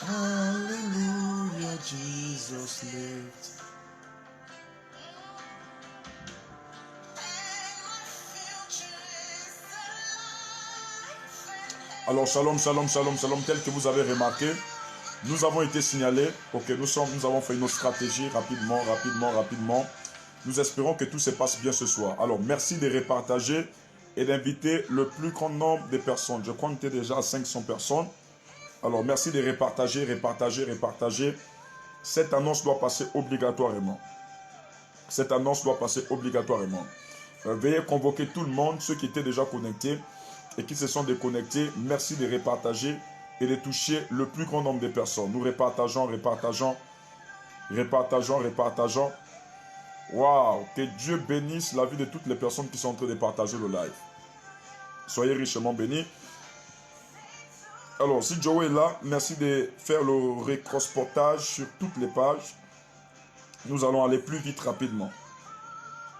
Hallelujah, Jesus lived. Alors, shalom, shalom, shalom, shalom, tel que vous avez remarqué, nous avons été signalés, ok, nous avons fait nos stratégies rapidement. Nous espérons que tout se passe bien ce soir. Alors, merci de repartager et d'inviter le plus grand nombre de personnes. Je crois que tu es déjà à 500 personnes. Alors, merci de repartager. Cette annonce doit passer obligatoirement. Veuillez convoquer tout le monde, ceux qui étaient déjà connectés et qui se sont déconnectés. Merci de repartager et de toucher le plus grand nombre de personnes. Nous repartageons. Waouh, que Dieu bénisse la vie de toutes les personnes qui sont en train de partager le live. Soyez richement bénis. Alors, si Joe est là, merci de faire le rétrosportage sur toutes les pages. Nous allons aller plus vite rapidement.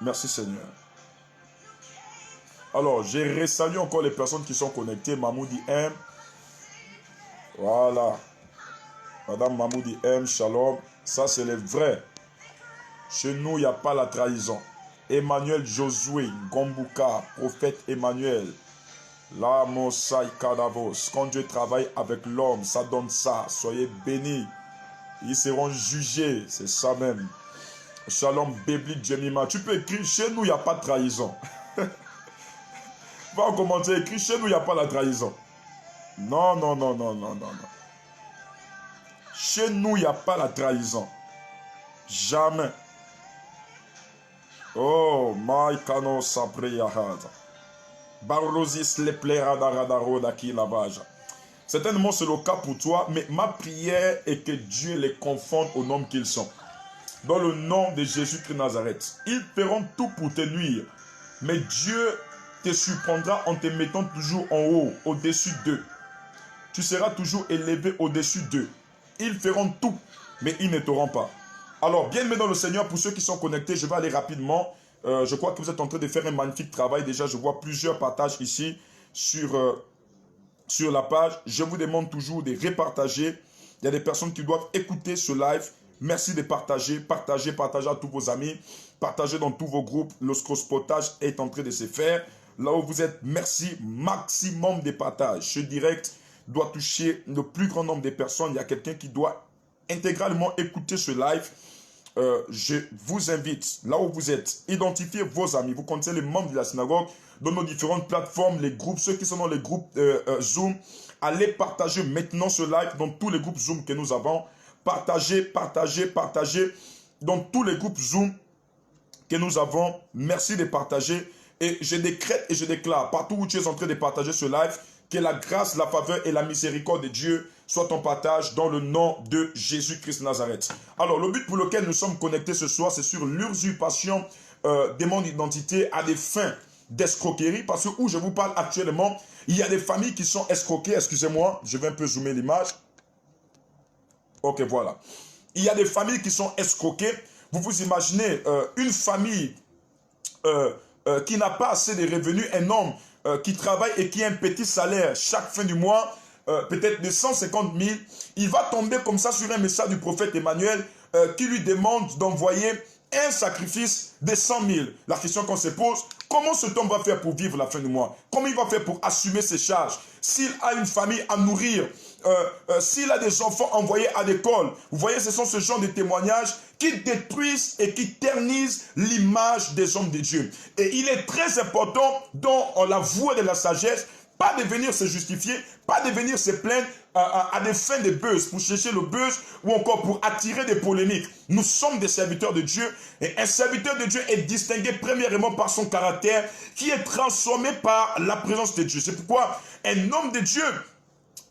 Merci Seigneur. Alors, je resalue encore les personnes qui sont connectées. Mamoudi M. Voilà. Madame Mamoudi M. Shalom. Ça, c'est le vrai. Chez nous, il n'y a pas la trahison. Emmanuel Josué, Gombuka, prophète Emmanuel. La Mosai Kadavos. Quand Dieu travaille avec l'homme, ça donne ça. Soyez bénis. Ils seront jugés. C'est ça même. Shalom Bébli Djemima. Tu peux écrire, chez nous, il n'y a pas de trahison. Va en commentaire, écrit, chez nous, il n'y a pas la trahison. Non. Chez nous, il n'y a pas la trahison. Jamais. Oh, Maïkano Sapreyahada. Barosis le pleradarado daki lavaja. Certainement, c'est le cas pour toi, mais ma prière est que Dieu les confonde au nom qu'ils sont. Dans le nom de Jésus-Christ de Nazareth. Ils feront tout pour te nuire. Mais Dieu te surprendra en te mettant toujours en haut, au-dessus d'eux. Tu seras toujours élevé au-dessus d'eux. Ils feront tout, mais ils ne t'auront pas. Alors, bien-aimés dans le Seigneur, pour ceux qui sont connectés, je vais aller rapidement. Je crois que vous êtes en train de faire un magnifique travail. Déjà, je vois plusieurs partages ici sur la page. Je vous demande toujours de repartager. Il y a des personnes qui doivent écouter ce live. Merci de partager. Partagez à tous vos amis. Partagez dans tous vos groupes. Le scrosspotage est en train de se faire. Là où vous êtes, merci. Maximum de partage. Ce direct doit toucher le plus grand nombre de personnes. Il y a quelqu'un qui doit intégralement écouter ce live. Je vous invite, là où vous êtes, identifiez vos amis. Vous connaissez les membres de la synagogue dans nos différentes plateformes, les groupes, ceux qui sont dans les groupes Zoom. Allez partager maintenant ce live dans tous les groupes Zoom que nous avons. Partagez dans tous les groupes Zoom que nous avons. Merci de partager. Et je décrète et je déclare, partout où tu es en train de partager ce live, que la grâce, la faveur et la miséricorde de Dieu soient en partage dans le nom de Jésus-Christ de Nazareth. Alors, le but pour lequel nous sommes connectés ce soir, c'est sur l'usurpation de mon identité à des fins d'escroquerie. Parce que où je vous parle actuellement, il y a des familles qui sont escroquées. Excusez-moi, je vais un peu zoomer l'image. Ok, voilà. Il y a des familles qui sont escroquées. Vous vous imaginez une famille qui n'a pas assez de revenus, un homme qui travaille et qui a un petit salaire chaque fin du mois, peut-être de 150 000, il va tomber comme ça sur un message du prophète Emmanuel qui lui demande d'envoyer un sacrifice de 100 000. La question qu'on se pose, comment cet homme va faire pour vivre la fin du mois? Comment il va faire pour assumer ses charges? S'il a une famille à nourrir, s'il a des enfants envoyés à l'école, vous voyez, ce sont ce genre de témoignages qui détruisent et qui ternissent l'image des hommes de Dieu. Et il est très important dans la voie de la sagesse, pas de venir se justifier, pas de venir se plaindre à des fins de buzz, pour chercher le buzz ou encore pour attirer des polémiques. Nous sommes des serviteurs de Dieu et un serviteur de Dieu est distingué premièrement par son caractère qui est transformé par la présence de Dieu. C'est pourquoi un homme de Dieu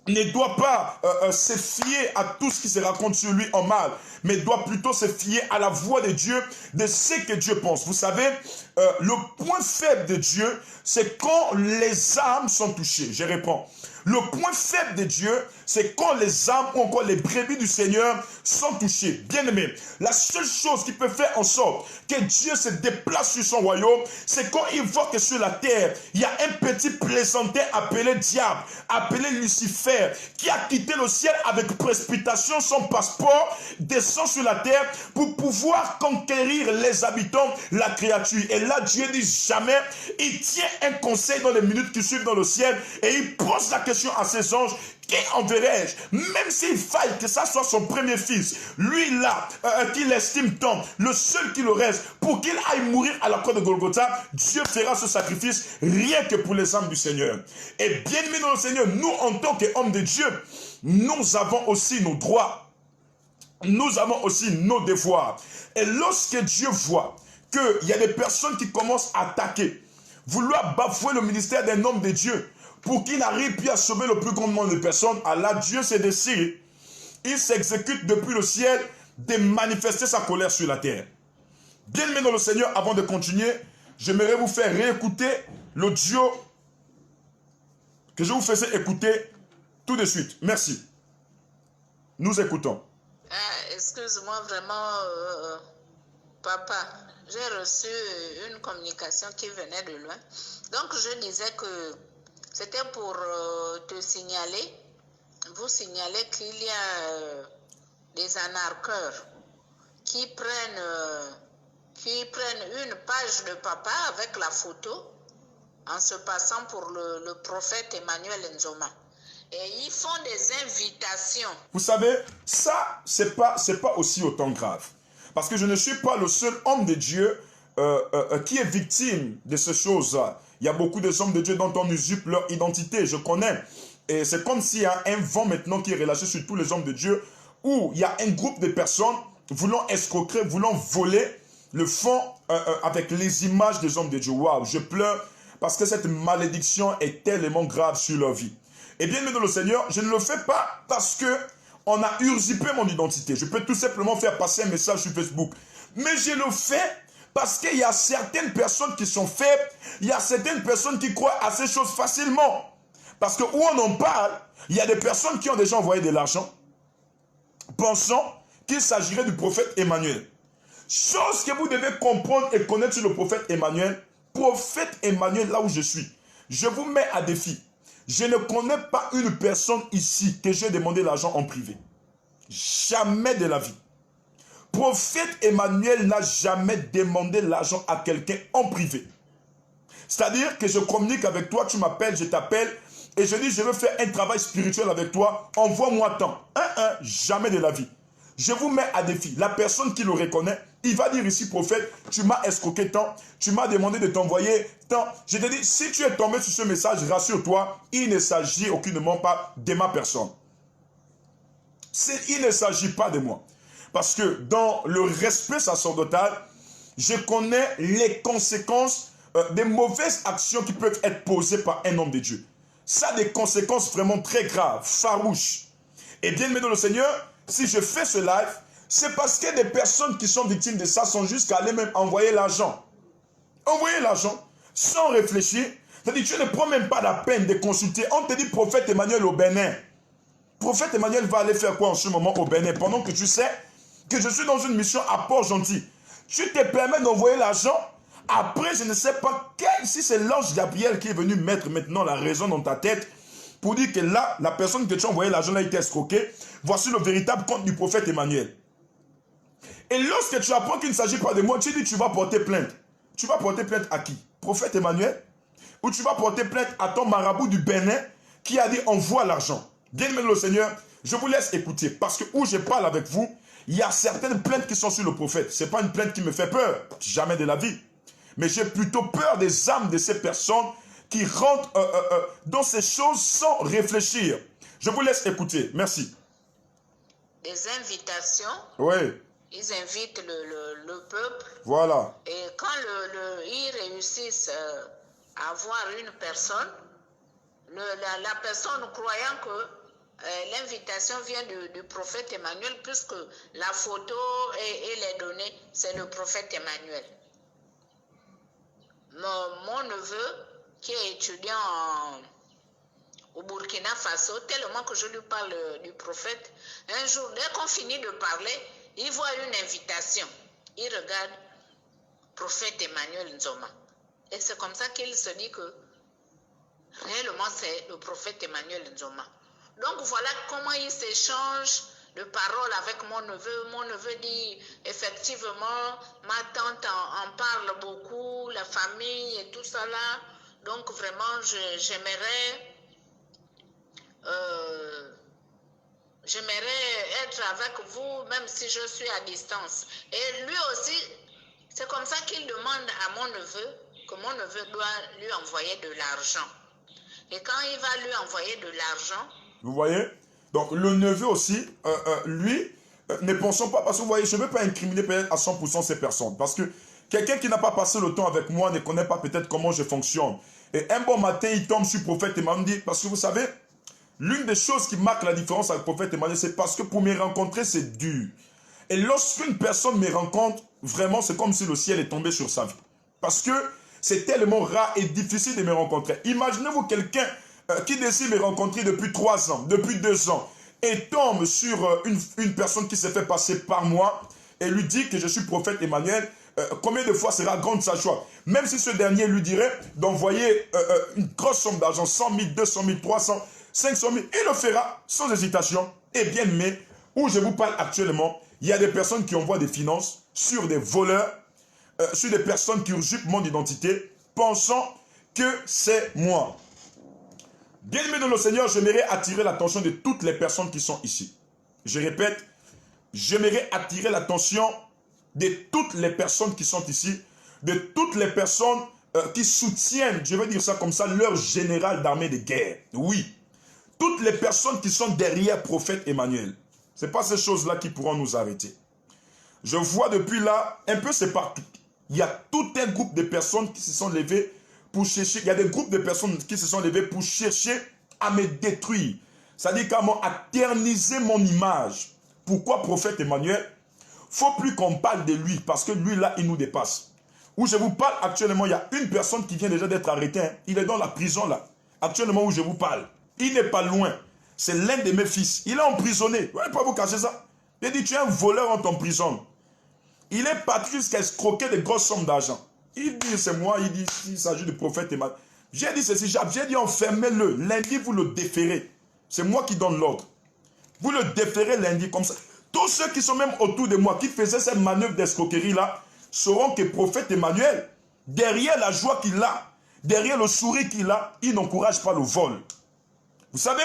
ne doit pas se fier à tout ce qui se raconte sur lui en mal, mais doit plutôt se fier à la voix de Dieu, de ce que Dieu pense. Vous savez, le point faible de Dieu, c'est quand les âmes sont touchées. Je réponds. Le point faible de Dieu, c'est quand les âmes ou encore les brebis du Seigneur sont touchées. Bien-aimés, la seule chose qui peut faire en sorte que Dieu se déplace sur son royaume, c'est quand il voit que sur la terre, il y a un petit plaisantin appelé diable, appelé Lucifer, qui a quitté le ciel avec précipitation, son passeport descend sur la terre pour pouvoir conquérir les habitants, la créature. Et là, Dieu dit jamais, il tient un conseil dans les minutes qui suivent dans le ciel et il pose la question à ses anges: qui enverrai-je? Même s'il faille que ça soit son premier fils, lui là, qu'il estime tant, le seul qui le reste, pour qu'il aille mourir à la croix de Golgotha, Dieu fera ce sacrifice rien que pour les âmes du Seigneur. Et bien aimés dans le Seigneur, nous en tant qu'hommes de Dieu, nous avons aussi nos droits, nous avons aussi nos devoirs. Et lorsque Dieu voit qu'il y a des personnes qui commencent à attaquer, vouloir bafouer le ministère d'un homme de Dieu, pour qu'il n'arrive plus à sauver le plus grand nombre de personnes, Allah, Dieu se décide. Il s'exécute depuis le ciel de manifester sa colère sur la terre. Bien aimé dans le Seigneur, avant de continuer, j'aimerais vous faire réécouter l'audio que je vous faisais écouter tout de suite. Merci. Nous écoutons. Excuse-moi vraiment, papa. J'ai reçu une communication qui venait de loin. Donc je disais que c'était pour te signaler, vous signaler qu'il y a des anarcheurs qui prennent une page de papa avec la photo en se passant pour le prophète Emmanuel Nzoma. Et ils font des invitations. Vous savez, ça, c'est pas aussi autant grave. Parce que je ne suis pas le seul homme de Dieu qui est victime de ces choses-là. Il y a beaucoup de hommes de Dieu dont on usurpe leur identité, je connais. Et c'est comme s'il y a un vent maintenant qui est relâché sur tous les hommes de Dieu, où il y a un groupe de personnes voulant escroquer, voulant voler le fond avec les images des hommes de Dieu. Waouh, je pleure parce que cette malédiction est tellement grave sur leur vie. Et bien, mais dans le Seigneur, je ne le fais pas parce que on a usurpé mon identité. Je peux tout simplement faire passer un message sur Facebook. Mais je le fais parce qu'il y a certaines personnes qui sont faibles, il y a certaines personnes qui croient à ces choses facilement. Parce que où on en parle, il y a des personnes qui ont déjà envoyé de l'argent, pensant qu'il s'agirait du prophète Emmanuel. Chose que vous devez comprendre et connaître sur le prophète Emmanuel, là où je suis, je vous mets à défi. Je ne connais pas une personne ici que j'ai demandé l'argent en privé. Jamais de la vie. Prophète Emmanuel n'a jamais demandé l'argent à quelqu'un en privé. C'est-à-dire que je communique avec toi, tu m'appelles, je t'appelle, et je dis je veux faire un travail spirituel avec toi, envoie-moi tant. Jamais de la vie. Je vous mets à défi. La personne qui le reconnaît, il va dire ici, prophète, tu m'as escroqué tant, tu m'as demandé de t'envoyer tant. Je te dis, si tu es tombé sur ce message, rassure-toi, il ne s'agit aucunement pas de ma personne. Il ne s'agit pas de moi. Parce que dans le respect sacerdotal, je connais les conséquences des mauvaises actions qui peuvent être posées par un homme de Dieu. Ça a des conséquences vraiment très graves, farouches. Et bien aimé dans le Seigneur, si je fais ce live, c'est parce que des personnes qui sont victimes de ça sont jusqu'à aller même envoyer l'argent. Envoyer l'argent sans réfléchir. C'est-à-dire, tu ne prends même pas la peine de consulter. On te dit prophète Emmanuel au Bénin. Prophète Emmanuel va aller faire quoi en ce moment au Bénin pendant que tu sais que je suis dans une mission à Port-Gentil. Tu te permets d'envoyer l'argent. Après, je ne sais pas si c'est l'ange Gabriel qui est venu mettre maintenant la raison dans ta tête pour dire que là, la personne que tu as envoyé l'argent a été escroquée. Voici le véritable compte du prophète Emmanuel. Et lorsque tu apprends qu'il ne s'agit pas de moi, tu dis tu vas porter plainte. Tu vas porter plainte à qui? Prophète Emmanuel? Ou tu vas porter plainte à ton marabout du Bénin qui a dit envoie l'argent? Bien aimé le Seigneur, je vous laisse écouter. Parce que où je parle avec vous, il y a certaines plaintes qui sont sur le prophète. Ce n'est pas une plainte qui me fait peur. Jamais de la vie. Mais j'ai plutôt peur des âmes de ces personnes qui rentrent dans ces choses sans réfléchir. Je vous laisse écouter. Merci. Des invitations. Oui. Ils invitent le peuple. Voilà. Et quand ils réussissent à voir une personne, la personne croyant que l'invitation vient du prophète Emmanuel, puisque la photo et les données, c'est le prophète Emmanuel. Mon neveu, qui est étudiant au Burkina Faso, tellement que je lui parle du prophète. Un jour, dès qu'on finit de parler, il voit une invitation. Il regarde prophète Emmanuel Nzoma. Et c'est comme ça qu'il se dit que réellement c'est le prophète Emmanuel Nzoma. Donc voilà comment il s'échange de paroles avec mon neveu. Mon neveu dit effectivement, ma tante en parle beaucoup, la famille et tout ça là. Donc vraiment, j'aimerais être avec vous, même si je suis à distance. Et lui aussi, c'est comme ça qu'il demande à mon neveu que mon neveu doit lui envoyer de l'argent. Et quand il va lui envoyer de l'argent... Vous voyez? Donc le neveu aussi, lui, ne pensons pas, parce que vous voyez, je ne veux pas incriminer peut-être à 100% ces personnes. Parce que quelqu'un qui n'a pas passé le temps avec moi ne connaît pas peut-être comment je fonctionne. Et un bon matin, il tombe sur le prophète Emmanuel, parce que vous savez, l'une des choses qui marque la différence avec le prophète Emmanuel, c'est parce que pour me rencontrer, c'est dur. Et lorsqu'une personne me rencontre, vraiment, c'est comme si le ciel est tombé sur sa vie. Parce que c'est tellement rare et difficile de me rencontrer. Imaginez-vous quelqu'un qui décide de me rencontrer depuis 3 ans, depuis 2 ans, et tombe sur une personne qui s'est fait passer par moi et lui dit que je suis prophète Emmanuel. Combien de fois sera grande sa joie? Même si ce dernier lui dirait d'envoyer une grosse somme d'argent, 100 000, 200 000, 300, 500 000, il le fera sans hésitation. Et bien aimé, où je vous parle actuellement, il y a des personnes qui envoient des finances sur des voleurs, sur des personnes qui usurpent mon identité, pensant que c'est moi. Bien-aimé dans le Seigneur, j'aimerais attirer l'attention de toutes les personnes qui sont ici. Je répète, j'aimerais attirer l'attention de toutes les personnes qui sont ici, de toutes les personnes qui soutiennent, je veux dire ça comme ça, leur général d'armée de guerre. Oui, toutes les personnes qui sont derrière prophète Emmanuel. Ce n'est pas ces choses-là qui pourront nous arrêter. Je vois depuis là, un peu c'est partout. Il y a tout un groupe de personnes qui se sont levées pour chercher, il y a des groupes de personnes qui se sont levées pour chercher à me détruire. C'est-à-dire à terniser mon image. Pourquoi prophète Emmanuel? Il ne faut plus qu'on parle de lui, parce que lui là, il nous dépasse. Où je vous parle actuellement, il y a une personne qui vient déjà d'être arrêtée. Hein. Il est dans la prison là. Actuellement où je vous parle. Il n'est pas loin. C'est l'un de mes fils. Il est emprisonné. Vous ne pouvez pas vous cacher ça. Il dit, tu es un voleur, on t'emprisonne. Il est parti jusqu'à escroquer des grosses sommes d'argent. Il dit, c'est moi, il dit, il s'agit du prophète Emmanuel. J'ai dit ceci, j'ai dit, enfermez-le. Lundi, vous le déférez. C'est moi qui donne l'ordre. Vous le déférez lundi, comme ça. Tous ceux qui sont même autour de moi, qui faisaient cette manœuvre d'escroquerie-là, sauront que prophète Emmanuel, derrière la joie qu'il a, derrière le sourire qu'il a, il n'encourage pas le vol. Vous savez,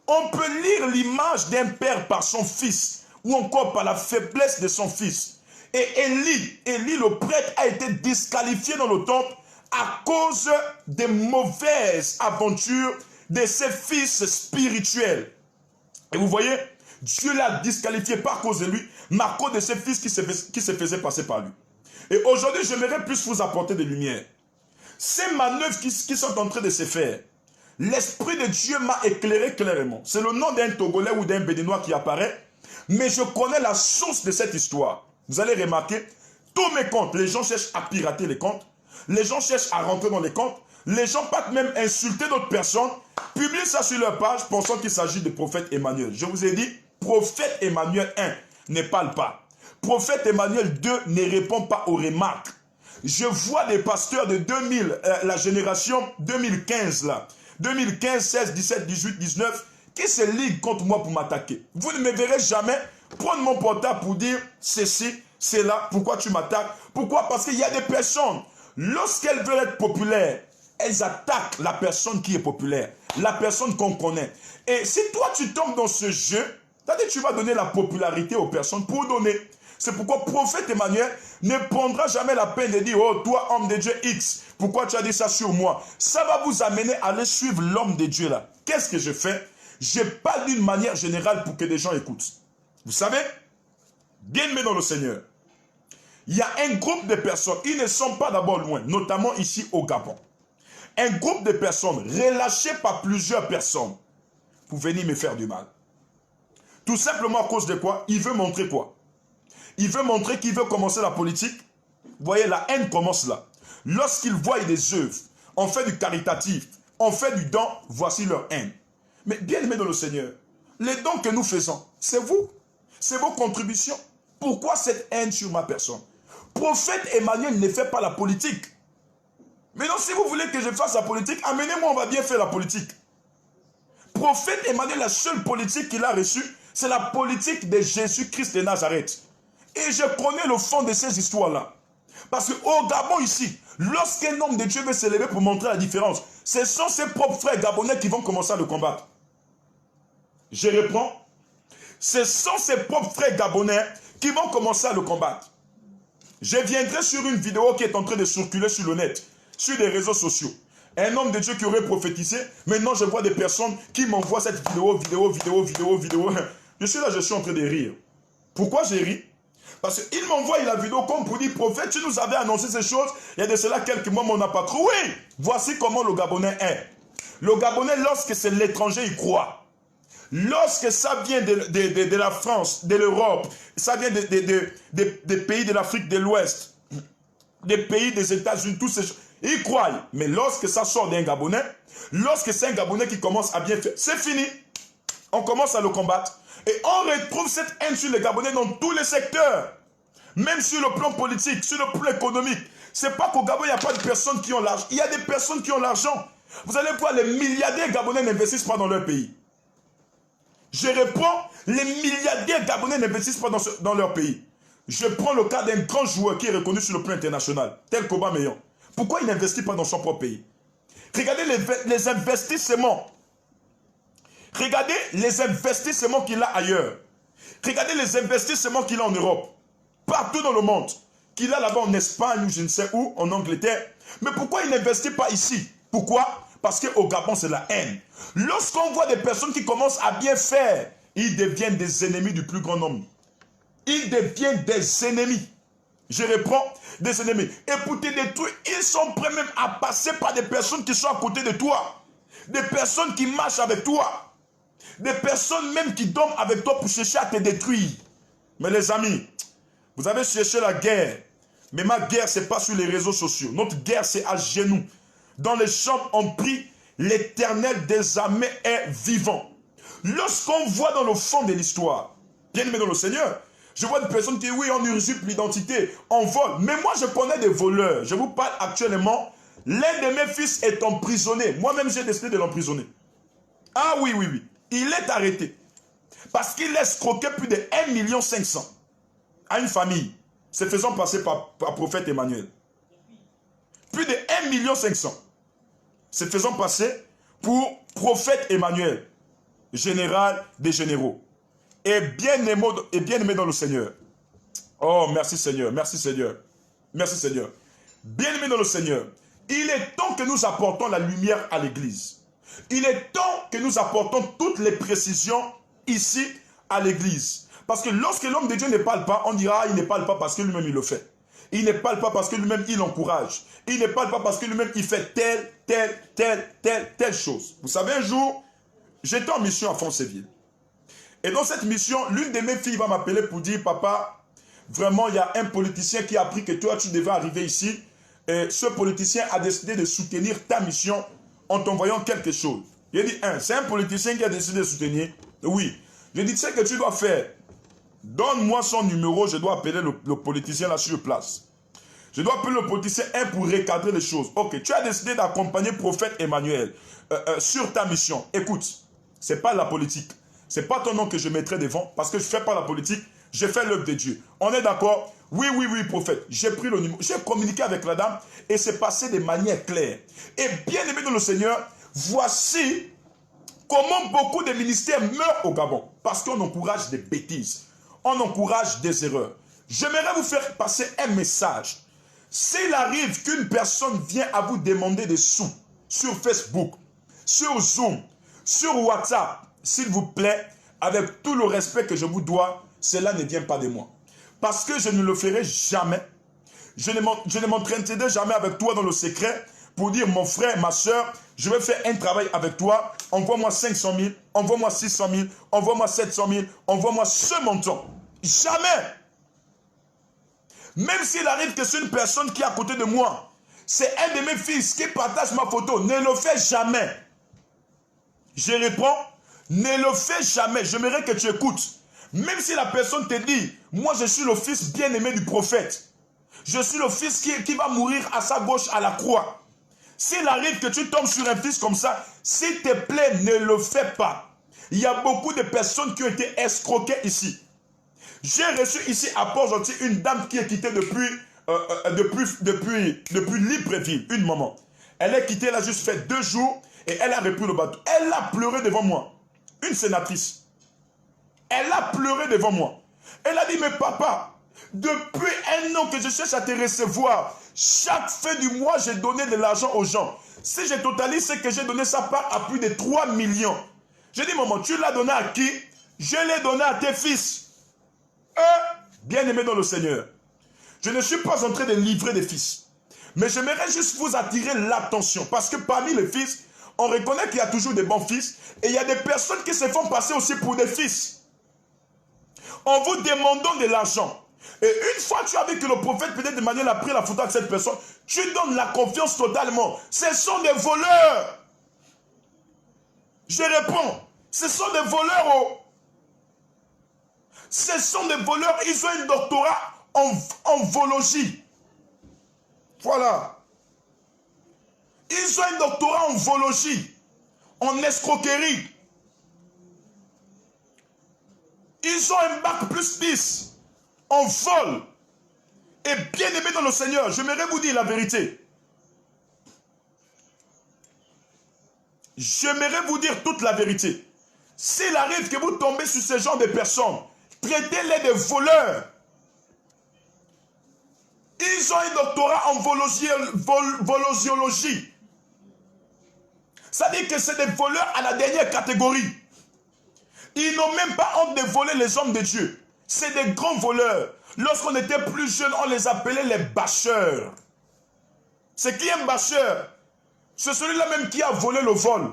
on peut lire l'image d'un père par son fils, ou encore par la faiblesse de son fils. Et Élie, le prêtre, a été disqualifié dans le temple à cause des mauvaises aventures de ses fils spirituels. Et vous voyez, Dieu l'a disqualifié pas à cause de lui, mais à cause de ses fils qui se faisaient passer par lui. Et aujourd'hui, j'aimerais plus vous apporter de lumière. Ces manœuvres qui sont en train de se faire, l'Esprit de Dieu m'a éclairé clairement. C'est le nom d'un Togolais ou d'un Béninois qui apparaît, mais je connais la source de cette histoire. Vous allez remarquer, tous mes comptes, les gens cherchent à pirater les comptes, les gens cherchent à rentrer dans les comptes, les gens partent même insulter d'autres personnes, publient ça sur leur page pensant qu'il s'agit de prophète Emmanuel. Je vous ai dit, prophète Emmanuel 1 ne parle pas. Prophète Emmanuel 2 ne répond pas aux remarques. Je vois des pasteurs de 2000, la génération 2015 là, 2015, 16, 17, 18, 19, qui se liguent contre moi pour m'attaquer. Vous ne me verrez jamais prendre mon portable pour dire ceci, c'est là, pourquoi tu m'attaques? Pourquoi? Parce qu'il y a des personnes, lorsqu'elles veulent être populaires, elles attaquent la personne qui est populaire, la personne qu'on connaît. Et si toi tu tombes dans ce jeu, c'est-à-dire tu vas donner la popularité aux personnes pour donner. C'est pourquoi prophète Emmanuel ne prendra jamais la peine de dire, oh toi homme de Dieu X, pourquoi tu as dit ça sur moi? Ça va vous amener à aller suivre l'homme de Dieu là. Qu'est-ce que je fais? Je parle d'une manière générale pour que les gens écoutent. Vous savez, bien-aimés dans le Seigneur, il y a un groupe de personnes, ils ne sont pas d'abord loin, notamment ici au Gabon. Un groupe de personnes relâchées par plusieurs personnes pour venir me faire du mal. Tout simplement à cause de quoi? Il veut montrer quoi? Il veut montrer qu'il veut commencer la politique. Vous voyez, la haine commence là. Lorsqu'ils voient des œuvres, on fait du caritatif, on fait du don, voici leur haine. Mais bien aimé dans le Seigneur, les dons que nous faisons, c'est vous. C'est vos contributions. Pourquoi cette haine sur ma personne? Prophète Emmanuel ne fait pas la politique. Maintenant, si vous voulez que je fasse la politique, amenez-moi, on va bien faire la politique. Prophète Emmanuel, la seule politique qu'il a reçue, c'est la politique de Jésus-Christ de Nazareth. Et je connais le fond de ces histoires-là. Parce qu'au Gabon ici, lorsqu'un homme de Dieu veut s'élever pour montrer la différence, ce sont ses propres frères gabonais qui vont commencer à le combattre. Je reprends. Ce sont ses propres frères gabonais qui vont commencer à le combattre. Je viendrai sur une vidéo qui est en train de circuler sur le net, sur les réseaux sociaux. Un homme de Dieu qui aurait prophétisé. Maintenant, je vois des personnes qui m'envoient cette vidéo. Je suis là, je suis en train de rire. Pourquoi j'ai ri? Parce qu'il m'envoie la vidéo comme pour dire, prophète, tu nous avais annoncé ces choses. Il y a de cela quelques mois, mais on n'a pas cru. Oui, voici comment le Gabonais est. Le Gabonais, lorsque c'est l'étranger, il croit. Lorsque ça vient de la France, de l'Europe, ça vient des pays de l'Afrique de l'Ouest, des pays des États-Unis, tous ces choses, ils croient. Mais lorsque ça sort d'un Gabonais, lorsque c'est un Gabonais qui commence à bien faire, c'est fini. On commence à le combattre. Et on retrouve cette haine sur les Gabonais dans tous les secteurs. Même sur le plan politique, sur le plan économique. C'est pas qu'au Gabon, il n'y a pas de personnes qui ont l'argent. Il y a des personnes qui ont l'argent. Vous allez voir, les milliardaires Gabonais n'investissent pas dans leur pays. Je réponds, les milliardaires Gabonais n'investissent pas dans leur pays. Je prends le cas d'un grand joueur qui est reconnu sur le plan international, tel qu'Aubameyang. Pourquoi il n'investit pas dans son propre pays? Regardez les investissements. Regardez les investissements qu'il a ailleurs. Regardez les investissements qu'il a en Europe. Partout dans le monde. Qu'il a là-bas en Espagne ou je ne sais où, en Angleterre. Mais pourquoi il n'investit pas ici? Pourquoi? Parce qu'au Gabon, c'est la haine. Lorsqu'on voit des personnes qui commencent à bien faire, ils deviennent des ennemis du plus grand nombre. Ils deviennent des ennemis. Je reprends, des ennemis. Et pour te détruire, ils sont prêts même à passer par des personnes qui sont à côté de toi. Des personnes qui marchent avec toi. Des personnes même qui dorment avec toi pour chercher à te détruire. Mais les amis, vous avez cherché la guerre. Mais ma guerre, ce n'est pas sur les réseaux sociaux. Notre guerre, c'est à genoux. Dans les chambres, on prie, l'Éternel des armées est vivant. Lorsqu'on voit dans le fond de l'histoire, bien aimé dans le Seigneur, je vois des personnes qui, oui, on usurpe l'identité, on vole. Mais moi, je connais des voleurs. Je vous parle actuellement, l'un de mes fils est emprisonné. Moi-même, j'ai décidé de l'emprisonner. Ah oui. Il est arrêté. Parce qu'il laisse croquer plus de 1,5 million à une famille, se faisant passer par prophète Emmanuel. Plus de 1,5 million se faisant passer pour prophète Emmanuel, général des généraux. Et bien aimé dans le Seigneur. Oh, merci Seigneur, merci Seigneur. Merci Seigneur. Bien aimé dans le Seigneur, il est temps que nous apportons la lumière à l'église. Il est temps que nous apportons toutes les précisions ici à l'église. Parce que lorsque l'homme de Dieu ne parle pas, on dira, il ne parle pas parce que lui-même il le fait. Il ne parle pas parce que lui-même il encourage. Il ne parle pas parce que lui-même il fait telle chose. Vous savez, un jour, j'étais en mission à Fonceville. Et dans cette mission, l'une de mes filles va m'appeler pour dire, papa, vraiment il y a un politicien qui a appris que toi tu devais arriver ici. Et ce politicien a décidé de soutenir ta mission en t'envoyant quelque chose. Il a dit, c'est un politicien qui a décidé de soutenir. Oui. Je dis, tu sais que tu dois faire. Donne-moi son numéro, je dois appeler le politicien là sur place. Je dois appeler le politicien pour recadrer les choses. Ok, tu as décidé d'accompagner le prophète Emmanuel sur ta mission. Écoute, ce n'est pas la politique. Ce n'est pas ton nom que je mettrai devant parce que je ne fais pas la politique, je fais l'œuvre de Dieu. On est d'accord? Oui, prophète. J'ai pris le numéro, j'ai communiqué avec la dame et c'est passé de manière claire. Et bien aimé dans le Seigneur, voici comment beaucoup de ministères meurent au Gabon. Parce qu'on encourage des bêtises. On encourage des erreurs. J'aimerais vous faire passer un message. S'il arrive qu'une personne vient à vous demander des sous sur Facebook, sur Zoom, sur WhatsApp, s'il vous plaît, avec tout le respect que je vous dois, cela ne vient pas de moi. Parce que je ne le ferai jamais. Je ne m'entraînerai jamais avec toi dans le secret pour dire, mon frère, ma soeur, je vais faire un travail avec toi, envoie-moi 500 000, envoie-moi 600 000, envoie-moi 700 000, envoie-moi ce montant. Jamais. Même s'il arrive que c'est une personne qui est à côté de moi, c'est un de mes fils qui partage ma photo, ne le fais jamais. Je réponds, Ne le fais jamais. J'aimerais que tu écoutes. Même si la personne te dit, moi je suis le fils bien-aimé du prophète. Je suis le fils qui va mourir à sa gauche à la croix. S'il arrive que tu tombes sur un fils comme ça, s'il te plaît, ne le fais pas. Il y a beaucoup de personnes qui ont été escroquées ici. J'ai reçu ici à Port-Gentil une dame qui est quittée depuis Libreville, une maman. Elle est quittée, elle a juste fait 2 jours et elle a repris le bateau. Elle a pleuré devant moi. Une sénatrice. Elle a pleuré devant moi. Elle a dit, mais papa, depuis 1 an que je cherche à te recevoir, chaque fin du mois, j'ai donné de l'argent aux gens. Si je totalise, c'est que j'ai donné sa part à plus de 3 millions. J'ai dit, maman, tu l'as donné à qui? Je l'ai donné à tes fils. Bien-aimés dans le Seigneur. Je ne suis pas en train de livrer des fils. Mais j'aimerais juste vous attirer l'attention. Parce que parmi les fils, on reconnaît qu'il y a toujours des bons fils. Et il y a des personnes qui se font passer aussi pour des fils. En vous demandant de l'argent. Et une fois tu as vu que le prophète peut-être de manière a pris la photo de cette personne, tu donnes la confiance totalement. Ce sont des voleurs. Je réponds. Ce sont des voleurs. Oh. Ce sont des voleurs. Ils ont un doctorat en volologie. Voilà. Ils ont un doctorat en volologie. En escroquerie. Ils ont un bac plus 10 en vol. Et bien aimé dans le Seigneur, j'aimerais vous dire la vérité. J'aimerais vous dire toute la vérité. S'il arrive que vous tombez sur ce genre de personnes, traitez-les de voleurs. Ils ont un doctorat en volosiologie. Ça veut dire que c'est des voleurs à la dernière catégorie. Ils n'ont même pas honte de voler les hommes de Dieu. C'est des grands voleurs. Lorsqu'on était plus jeunes, on les appelait les bâcheurs. C'est qui un bâcheur? C'est celui-là même qui a volé le vol.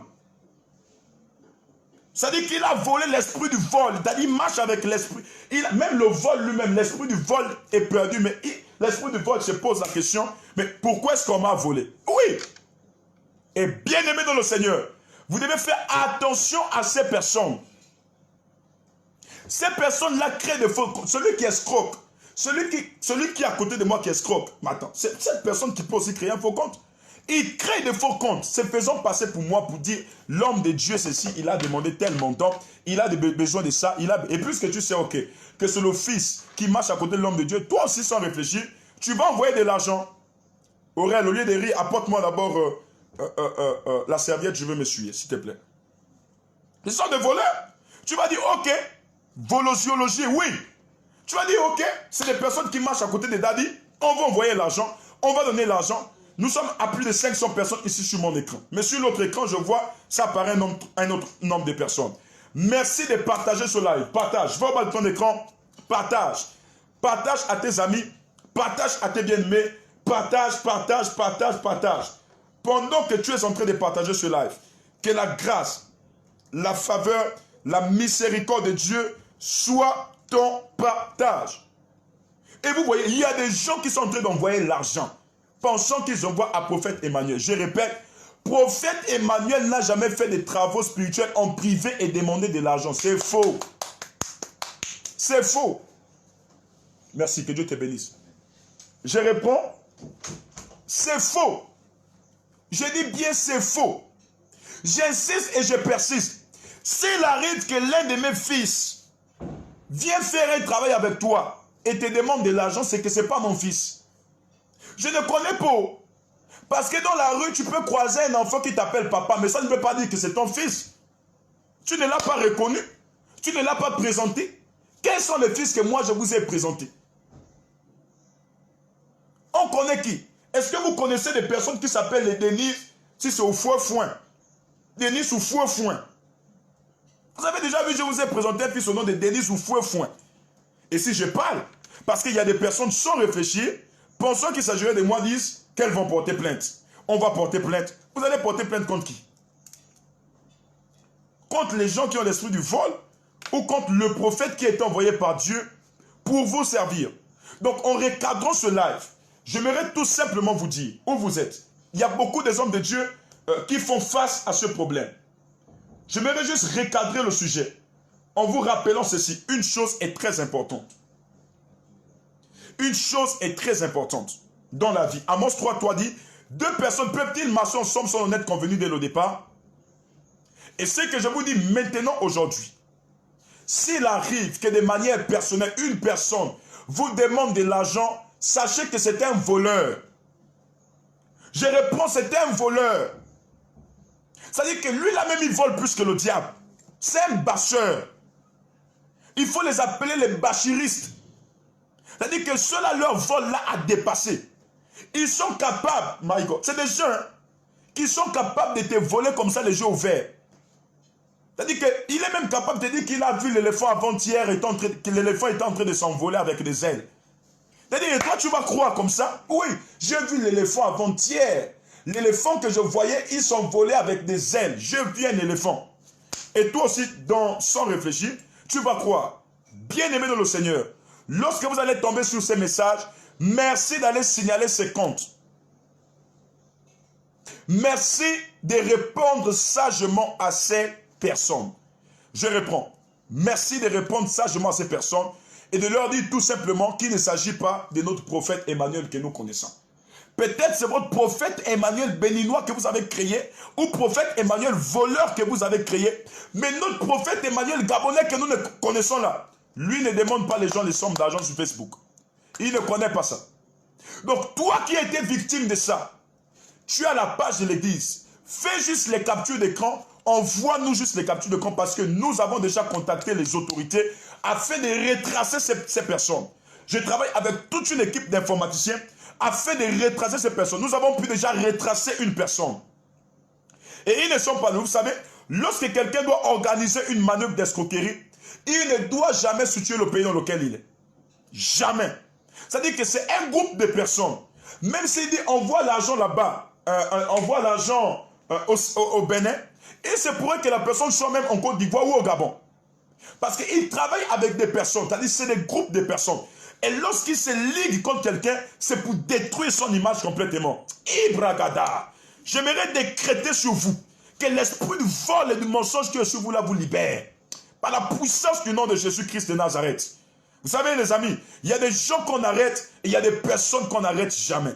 C'est-à-dire qu'il a volé l'esprit du vol. C'est-à-dire qu'il marche avec l'esprit. Même le vol lui-même, l'esprit du vol est perdu. Mais l'esprit du vol se pose la question, mais pourquoi est-ce qu'on m'a volé? Oui. Et bien aimé dans le Seigneur, vous devez faire attention à ces personnes. Ces personnes-là créent des faux comptes. Celui qui escroque, celui qui est à côté de moi qui escroque, mais attends, c'est cette personne qui peut aussi créer un faux compte. Il crée des faux comptes, se faisant passer pour moi pour dire l'homme de Dieu, ceci, il a demandé tel montant, il a besoin de ça, et puisque tu sais, ok, que c'est le fils qui marche à côté de l'homme de Dieu, toi aussi sans réfléchir, tu vas envoyer de l'argent. Aurel, au lieu de rire, apporte-moi d'abord la serviette, je veux m'essuyer, s'il te plaît. Ils sont des voleurs. Tu vas dire, ok, volosiologie, oui. Tu vas dire, ok, c'est des personnes qui marchent à côté de daddy, on va envoyer l'argent, on va donner l'argent. Nous sommes à plus de 500 personnes ici sur mon écran. Mais sur l'autre écran, je vois, ça apparaît un autre nombre de personnes. Merci de partager ce live. Partage. Va au bas de ton écran. Partage. Partage à tes amis. Partage à tes bien-aimés. Partage, partage, partage, partage. Pendant que tu es en train de partager ce live, que la grâce, la faveur, la miséricorde de Dieu soit ton partage. Et vous voyez, il y a des gens qui sont en train d'envoyer l'argent, pensant qu'ils envoient à prophète Emmanuel. Je répète, prophète Emmanuel n'a jamais fait des travaux spirituels en privé et demandé de l'argent. C'est faux. C'est faux. Merci, que Dieu te bénisse. Je réponds, c'est faux. Je dis bien c'est faux. J'insiste et je persiste. S'il arrive que l'un de mes fils vient faire un travail avec toi et te demande de l'argent, c'est que ce n'est pas mon fils. Je ne connais pas. Parce que dans la rue, tu peux croiser un enfant qui t'appelle papa, mais ça ne veut pas dire que c'est ton fils. Tu ne l'as pas reconnu. Tu ne l'as pas présenté. Quels sont les fils que moi je vous ai présentés? On connaît qui? Est-ce que vous connaissez des personnes qui s'appellent les Denis, si c'est au foin? Denis ou foin? Vous avez déjà vu, je vous ai présenté un fils au nom de Denis ou foin. Et si je parle, parce qu'il y a des personnes sans réfléchir, pensant qu'il s'agirait de moi, disent qu'elles vont porter plainte. On va porter plainte. Vous allez porter plainte contre qui? Contre les gens qui ont l'esprit du vol ou contre le prophète qui est envoyé par Dieu pour vous servir? Donc en recadrant ce live, j'aimerais tout simplement vous dire où vous êtes. Il y a beaucoup des hommes de Dieu qui font face à ce problème. J'aimerais juste recadrer le sujet en vous rappelant ceci. Une chose est très importante. Une chose est très importante dans la vie. Amos 3 dit, deux personnes peuvent-ils marcher ensemble sans en être convenus dès le départ? Et ce que je vous dis maintenant, aujourd'hui, s'il arrive que de manière personnelle, une personne vous demande de l'argent, sachez que c'est un voleur. Je réponds, c'est un voleur. C'est-à-dire que lui, là même, il vole plus que le diable. C'est un bâcheur. Il faut les appeler les bâchiristes. C'est-à-dire que ceux-là, leur vol-là a dépassé. Ils sont capables, my God, c'est des gens qui sont capables de te voler comme ça les yeux ouverts. C'est-à-dire qu'il est même capable de te dire qu'il a vu l'éléphant avant-hier, que l'éléphant était en train de s'envoler avec des ailes. C'est-à-dire que toi, tu vas croire comme ça? Oui, j'ai vu l'éléphant avant-hier. L'éléphant que je voyais, il s'envolait avec des ailes. J'ai vu un éléphant. Et toi aussi, sans réfléchir, tu vas croire. Bien-aimé dans le Seigneur, lorsque vous allez tomber sur ces messages, merci d'aller signaler ces comptes. Merci de répondre sagement à ces personnes. Je reprends. Merci de répondre sagement à ces personnes et de leur dire tout simplement qu'il ne s'agit pas de notre prophète Emmanuel que nous connaissons. Peut-être c'est votre prophète Emmanuel béninois que vous avez créé ou prophète Emmanuel voleur que vous avez créé. Mais notre prophète Emmanuel gabonais que nous ne connaissons là, lui ne demande pas les gens les sommes d'argent sur Facebook. Il ne connaît pas ça. Donc toi qui as été victime de ça, tu as la page de l'église. Fais juste les captures d'écran. Envoie-nous juste les captures d'écran parce que nous avons déjà contacté les autorités afin de retracer ces personnes. Je travaille avec toute une équipe d'informaticiens afin de retracer ces personnes. Nous avons pu déjà retracer une personne. Et ils ne sont pas nous. Vous savez, lorsque quelqu'un doit organiser une manœuvre d'escroquerie, il ne doit jamais situer le pays dans lequel il est. Jamais. C'est-à-dire que c'est un groupe de personnes. Même s'il dit envoie l'argent là-bas, envoie l'argent au Bénin, et c'est pour que la personne soit même en Côte d'Ivoire ou au Gabon. Parce qu'il travaille avec des personnes, c'est-à-dire c'est des groupes de personnes. Et lorsqu'il se ligue contre quelqu'un, c'est pour détruire son image complètement. Ibragada, j'aimerais décréter sur vous que l'esprit du vol et du mensonge qui est sur vous là vous libère. Par la puissance du nom de Jésus-Christ de Nazareth. Vous savez les amis, il y a des gens qu'on arrête et il y a des personnes qu'on n'arrête jamais.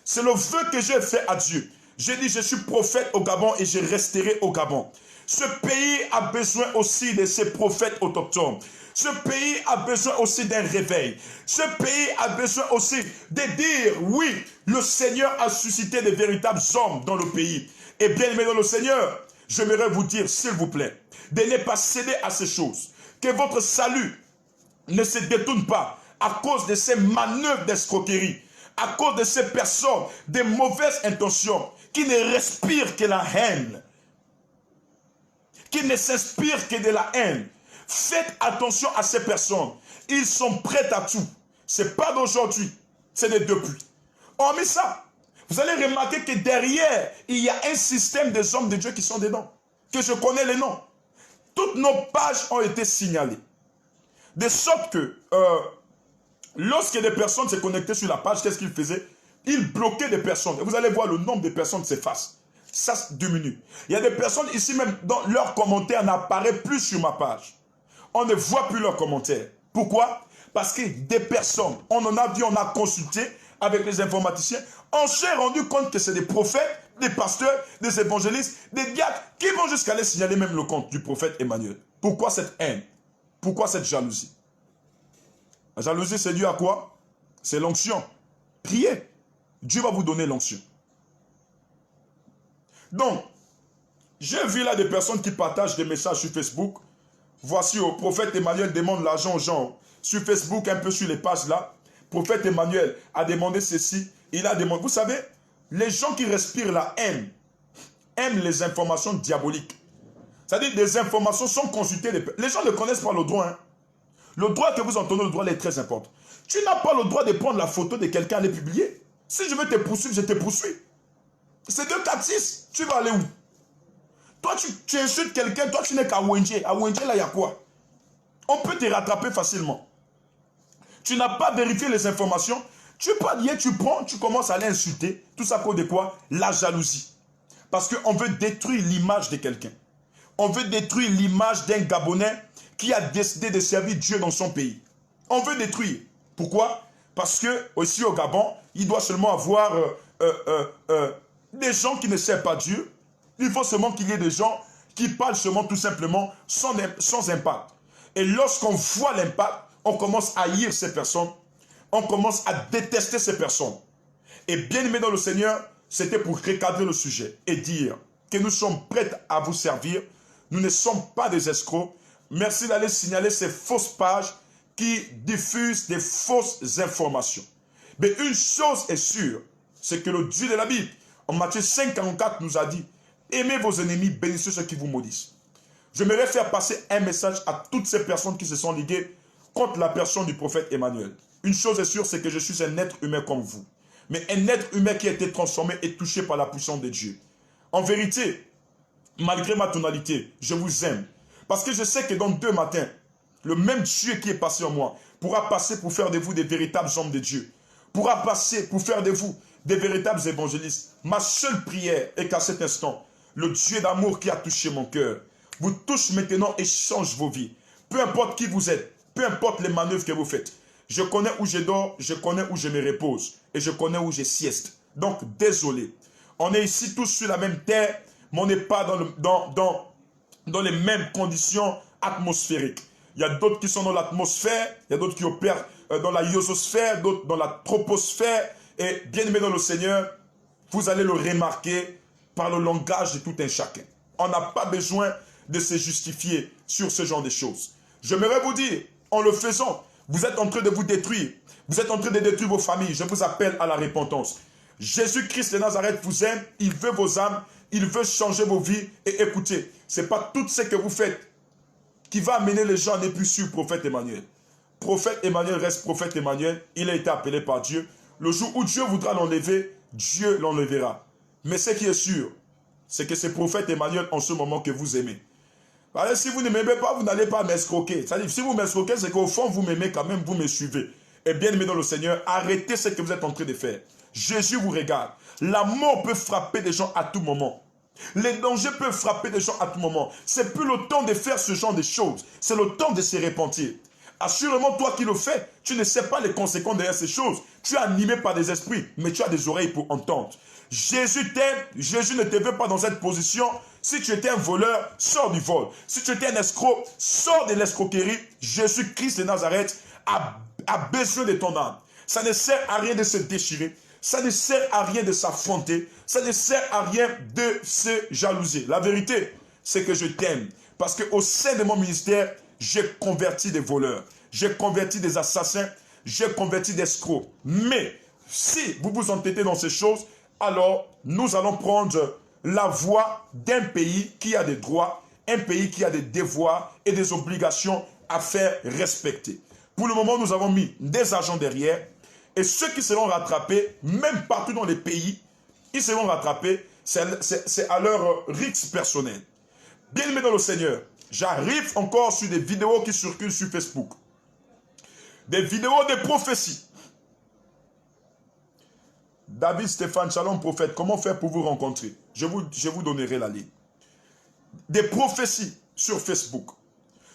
C'est le vœu que j'ai fait à Dieu. J'ai dit je suis prophète au Gabon et je resterai au Gabon. Ce pays a besoin aussi de ses prophètes autochtones. Ce pays a besoin aussi d'un réveil. Ce pays a besoin aussi de dire oui, le Seigneur a suscité de véritables hommes dans le pays. Et bien aimé dans le Seigneur, j'aimerais vous dire s'il vous plaît, de ne pas céder à ces choses. Que votre salut ne se détourne pas à cause de ces manœuvres d'escroquerie, à cause de ces personnes de mauvaises intentions qui ne respirent que la haine, qui ne s'inspirent que de la haine. Faites attention à ces personnes. Ils sont prêts à tout. Ce n'est pas d'aujourd'hui, c'est de depuis. Hormis ça, vous allez remarquer que derrière, il y a un système des hommes de Dieu qui sont dedans, que je connais les noms. Toutes nos pages ont été signalées. De sorte que, lorsque des personnes se connectaient sur la page, qu'est-ce qu'ils faisaient? Ils bloquaient des personnes. Et vous allez voir le nombre de personnes s'efface. Ça diminue. Il y a des personnes ici même dont leurs commentaires n'apparaissent plus sur ma page. On ne voit plus leurs commentaires. Pourquoi? Parce que des personnes, on en a vu, on a consulté avec les informaticiens, on s'est rendu compte que c'est des prophètes, des pasteurs, des évangélistes, des diacres qui vont jusqu'à aller signaler même le compte du prophète Emmanuel. Pourquoi cette haine? Pourquoi cette jalousie? La jalousie, c'est dû à quoi? C'est l'onction. Priez. Dieu va vous donner l'onction. Donc, j'ai vu là des personnes qui partagent des messages sur Facebook. Voici, le prophète Emmanuel demande l'argent aux gens. Sur Facebook, un peu sur les pages là. Prophète Emmanuel a demandé ceci. Il a demandé. Vous savez, les gens qui respirent la haine aiment les informations diaboliques. C'est-à-dire des informations sont consultées. Les gens ne connaissent pas le droit. Hein. Le droit que vous entendez, le droit est très important. Tu n'as pas le droit de prendre la photo de quelqu'un et les publier. Si je veux te poursuivre, je te poursuis. C'est 246. Tu vas aller où? Toi, tu insultes quelqu'un, toi, tu n'es qu'à Wenje. À Wenje, là, il y a quoi? On peut te rattraper facilement. Tu n'as pas vérifié les informations. Tu pas lié, tu prends, tu commences à l'insulter. Tout ça à cause de quoi? La jalousie. Parce qu'on veut détruire l'image de quelqu'un. on veut détruire l'image d'un Gabonais qui a décidé de servir Dieu dans son pays. On veut détruire. Pourquoi? Parce que aussi au Gabon, il doit seulement avoir des gens qui ne servent pas Dieu. Il faut seulement qu'il y ait des gens qui parlent seulement tout simplement sans impact. Et lorsqu'on voit l'impact, on commence à haïr ces personnes. On commence à détester ces personnes. Et bien aimé dans le Seigneur, c'était pour recadrer le sujet et dire que nous sommes prêts à vous servir. Nous ne sommes pas des escrocs. Merci d'aller signaler ces fausses pages qui diffusent des fausses informations. Mais une chose est sûre, c'est que le Dieu de la Bible, en Matthieu 5,44, nous a dit « Aimez vos ennemis, bénissez ceux qui vous maudissent ». J'aimerais faire passer un message à toutes ces personnes qui se sont liguées contre la personne du prophète Emmanuel. Une chose est sûre, c'est que je suis un être humain comme vous. Mais un être humain qui a été transformé et touché par la puissance de Dieu. En vérité, malgré ma tonalité, je vous aime. Parce que je sais que dans 2 matins, le même Dieu qui est passé en moi pourra passer pour faire de vous des véritables hommes de Dieu. Pourra passer pour faire de vous des véritables évangélistes. Ma seule prière est qu'à cet instant, le Dieu d'amour qui a touché mon cœur vous touche maintenant et change vos vies. Peu importe qui vous êtes, peu importe les manœuvres que vous faites. Je connais où je dors, je connais où je me repose et je connais où je sieste. Donc, désolé. On est ici tous sur la même terre, mais on n'est pas dans les mêmes conditions atmosphériques. Il y a d'autres qui sont dans l'atmosphère, il y a d'autres qui opèrent dans la iososphère, d'autres dans la troposphère. Et bien aimé dans le Seigneur, vous allez le remarquer par le langage de tout un chacun. On n'a pas besoin de se justifier sur ce genre de choses. J'aimerais vous dire, en le faisant, vous êtes en train de vous détruire. Vous êtes en train de détruire vos familles. Je vous appelle à la repentance. Jésus-Christ de Nazareth vous aime, il veut vos âmes, il veut changer vos vies. Et écoutez, ce n'est pas tout ce que vous faites qui va amener les gens à ne plus suivre le prophète Emmanuel. Prophète Emmanuel reste prophète Emmanuel, il a été appelé par Dieu. Le jour où Dieu voudra l'enlever, Dieu l'enlèvera. Mais ce qui est sûr, c'est que c'est prophète Emmanuel en ce moment que vous aimez. Alors, si vous ne m'aimez pas, vous n'allez pas m'escroquer. C'est-à-dire, si vous m'escroquez, c'est qu'au fond, vous m'aimez quand même, vous me suivez. Et bien aimé dans le Seigneur, arrêtez ce que vous êtes en train de faire. Jésus vous regarde. La mort peut frapper des gens à tout moment. Les dangers peuvent frapper des gens à tout moment. C'est plus le temps de faire ce genre de choses. C'est le temps de se repentir. Assurément, toi qui le fais, tu ne sais pas les conséquences derrière ces choses. Tu es animé par des esprits, mais tu as des oreilles pour entendre. Jésus t'aime, Jésus ne te veut pas dans cette position. Si tu étais un voleur, sors du vol. Si tu étais un escroc, sors de l'escroquerie. Jésus-Christ de Nazareth a besoin de ton âme. Ça ne sert à rien de se déchirer. Ça ne sert à rien de s'affronter. Ça ne sert à rien de se jalouser. La vérité, c'est que je t'aime. Parce qu'au sein de mon ministère, j'ai converti des voleurs. J'ai converti des assassins. J'ai converti des escrocs. Mais si vous vous entêtez dans ces choses, alors nous allons prendre la voie d'un pays qui a des droits, un pays qui a des devoirs et des obligations à faire respecter. Pour le moment, nous avons mis des agents derrière et ceux qui seront rattrapés, même partout dans les pays, ils seront rattrapés, c'est à leur risque personnel. Bien aimé dans le Seigneur, j'arrive encore sur des vidéos qui circulent sur Facebook. Des vidéos de prophéties. David Stéphane, Shalom prophète, comment faire pour vous rencontrer? Je vous donnerai la ligne. Des prophéties sur Facebook.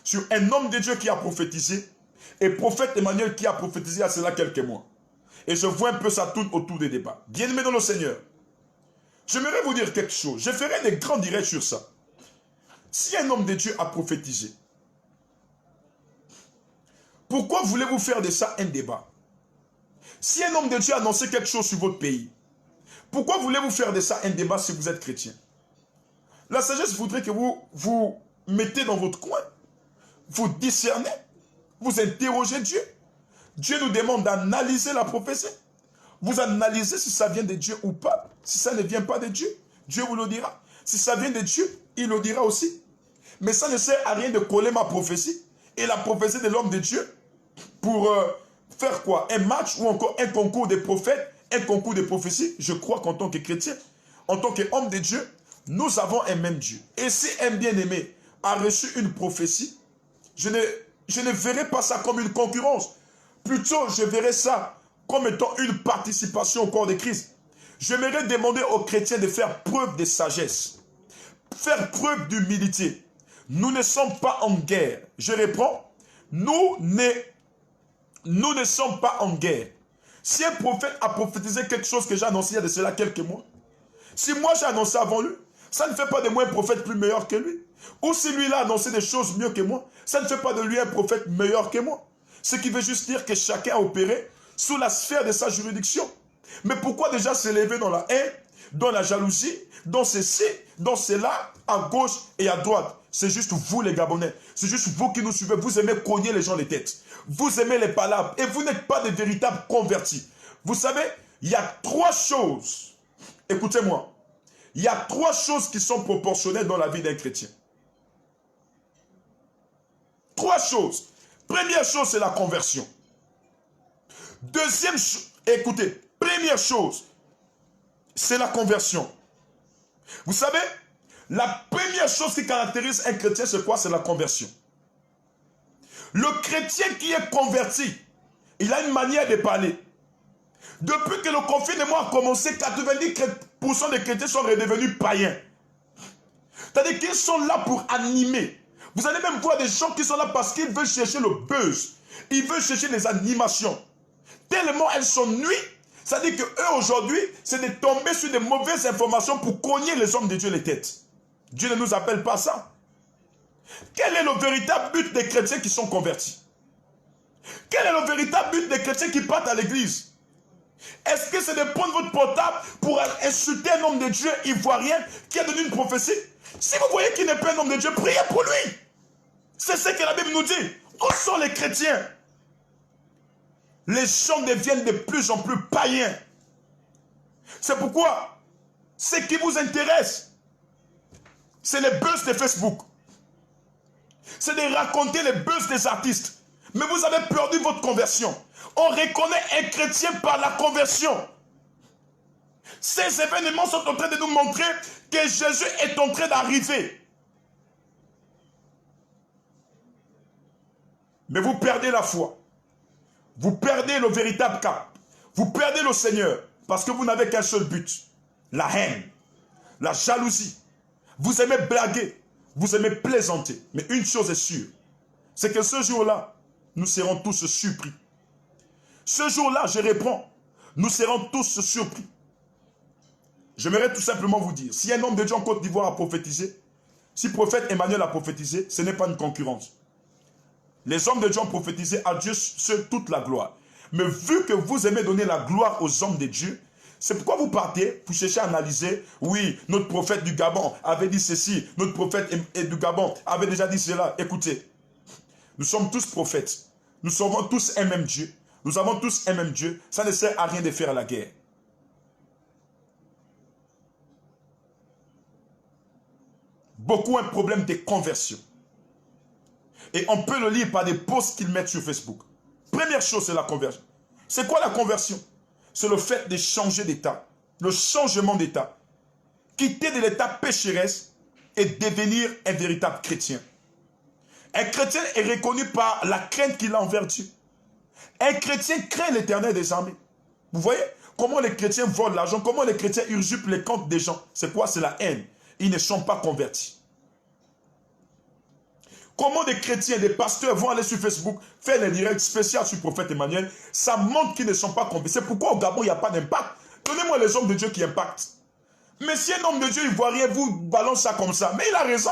Sur un homme de Dieu qui a prophétisé et prophète Emmanuel qui a prophétisé à cela quelques mois. Et je vois un peu ça tourne autour des débats. Bien-aimés dans le Seigneur, j'aimerais vous dire quelque chose. Je ferai des grands directs sur ça. Si un homme de Dieu a prophétisé, pourquoi voulez-vous faire de ça un débat? Si un homme de Dieu a annoncé quelque chose sur votre pays, pourquoi voulez-vous faire de ça un débat si vous êtes chrétien? La sagesse voudrait que vous vous mettez dans votre coin, vous discernez, vous interrogez Dieu. Dieu nous demande d'analyser la prophétie. Vous analysez si ça vient de Dieu ou pas. Si ça ne vient pas de Dieu, Dieu vous le dira. Si ça vient de Dieu, il le dira aussi. Mais ça ne sert à rien de coller ma prophétie et la prophétie de l'homme de Dieu pour faire quoi? Un match ou encore un concours de prophètes, un concours de prophéties? Je crois qu'en tant que chrétien, en tant qu'homme de Dieu, nous avons un même Dieu. Et si un bien-aimé a reçu une prophétie, je ne verrai pas ça comme une concurrence. Plutôt, je verrai ça comme étant une participation au corps de Christ. J'aimerais demander aux chrétiens de faire preuve de sagesse, faire preuve d'humilité, Nous ne sommes pas en guerre. Je reprends. Nous ne sommes pas en guerre. Si un prophète a prophétisé quelque chose que j'ai annoncé il y a de cela quelques mois, si moi j'ai annoncé avant lui, ça ne fait pas de moi un prophète plus meilleur que lui. Ou si lui il a annoncé des choses mieux que moi, ça ne fait pas de lui un prophète meilleur que moi. Ce qui veut juste dire que chacun a opéré sous la sphère de sa juridiction. Mais pourquoi déjà s'élever dans la haine, dans la jalousie, dans ceci, dans cela, à gauche et à droite? C'est juste vous les Gabonais, c'est juste vous qui nous suivez, vous aimez cogner les gens les têtes. Vous aimez les palabres et vous n'êtes pas de véritables convertis. Vous savez, il y a 3 choses, écoutez-moi, il y a 3 choses qui sont proportionnelles dans la vie d'un chrétien. 3 choses. Première chose, c'est la conversion. Deuxième chose, écoutez, première chose, c'est la conversion. Vous savez, la première chose qui caractérise un chrétien, c'est quoi? C'est la conversion. Le chrétien qui est converti, il a une manière de parler. Depuis que le confinement a commencé, 90% des chrétiens sont redevenus païens. C'est-à-dire qu'ils sont là pour animer. Vous allez même voir des gens qui sont là parce qu'ils veulent chercher le buzz. Ils veulent chercher les animations. Tellement elles sont nuites, c'est-à-dire qu'eux aujourd'hui, c'est de tomber sur de mauvaises informations pour cogner les hommes de Dieu les têtes. Dieu ne nous appelle pas ça. Quel est le véritable but des chrétiens qui sont convertis? Quel est le véritable but des chrétiens qui partent à l'église? Est-ce que c'est de prendre votre portable pour insulter un homme de Dieu ivoirien qui a donné une prophétie? Si vous voyez qu'il n'est pas un homme de Dieu, priez pour lui. C'est ce que la Bible nous dit. Où sont les chrétiens? Les gens deviennent de plus en plus païens. C'est pourquoi ce qui vous intéresse, c'est les buzz de Facebook. C'est de raconter les buzz des artistes. Mais vous avez perdu votre conversion. On reconnaît un chrétien par la conversion. Ces événements sont en train de nous montrer que Jésus est en train d'arriver. Mais vous perdez la foi. Vous perdez le véritable cap. Vous perdez le Seigneur parce que vous n'avez qu'un seul but. La haine, la jalousie. Vous aimez blaguer, vous aimez plaisanter. Mais une chose est sûre, c'est que ce jour-là, nous serons tous surpris. Ce jour-là, je réponds, nous serons tous surpris. J'aimerais tout simplement vous dire, si un homme de Dieu en Côte d'Ivoire a prophétisé, si prophète Emmanuel a prophétisé, ce n'est pas une concurrence. Les hommes de Dieu ont prophétisé, à Dieu seul toute la gloire. Mais vu que vous aimez donner la gloire aux hommes de Dieu, c'est pourquoi vous partez pour chercher à analyser. Oui, notre prophète du Gabon avait dit ceci, notre prophète du Gabon avait déjà dit cela. Écoutez, nous sommes tous prophètes. Nous servons tous un même Dieu. Nous avons tous un même Dieu. Ça ne sert à rien de faire la guerre. Beaucoup ont un problème de conversion. Et on peut le lire par des posts qu'ils mettent sur Facebook. Première chose, c'est la conversion. C'est quoi la conversion? C'est le fait de changer d'état. Le changement d'état. Quitter de l'état pécheresse et devenir un véritable chrétien. Un chrétien est reconnu par la crainte qu'il a envers Dieu. Un chrétien craint l'Éternel des armées. Vous voyez comment les chrétiens volent l'argent, comment les chrétiens usurpent les comptes des gens. C'est quoi? C'est la haine. Ils ne sont pas convertis. Comment des chrétiens, des pasteurs vont aller sur Facebook faire des directs spéciaux sur le prophète Emmanuel? Ça montre qu'ils ne sont pas convertis. C'est pourquoi au Gabon, il n'y a pas d'impact. Donnez-moi les hommes de Dieu qui impactent. Mais si un homme de Dieu ivoirien vous balance ça comme ça, mais il a raison.